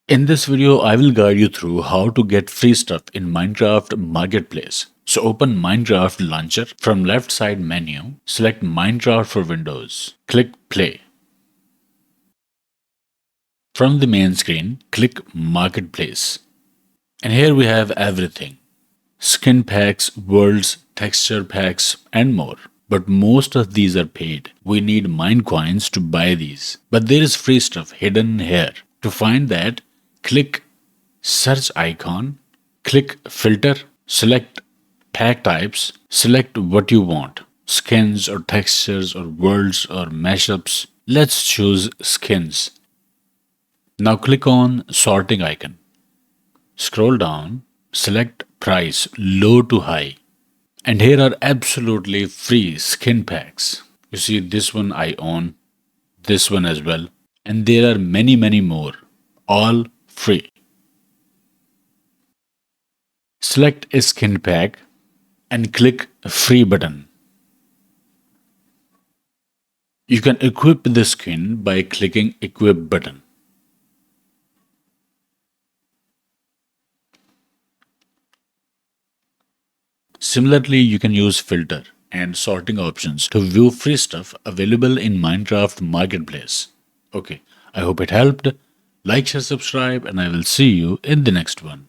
In this video, I will guide you through how to get free stuff in Minecraft Marketplace. So open Minecraft Launcher. From left side menu, select Minecraft for Windows. Click Play. From the main screen, click Marketplace. And here we have everything. Skin packs, worlds, texture packs, and more. But most of these are paid. We need minecoins to buy these. But there is free stuff hidden here. To find that, click search icon, click filter, select pack types, select what you want. Skins or textures or worlds or mashups. Let's choose skins. Now click on sorting icon. Scroll down, select price low to high. And here are absolutely free skin packs. You see this one I own, this one as well. And there are many more, all free. Select a skin pack and click free button. You can equip the skin by clicking equip button. Similarly, you can use filter and sorting options to view free stuff available in Minecraft Marketplace. Okay, I hope it helped. Like, share, subscribe, and I will see you in the next one.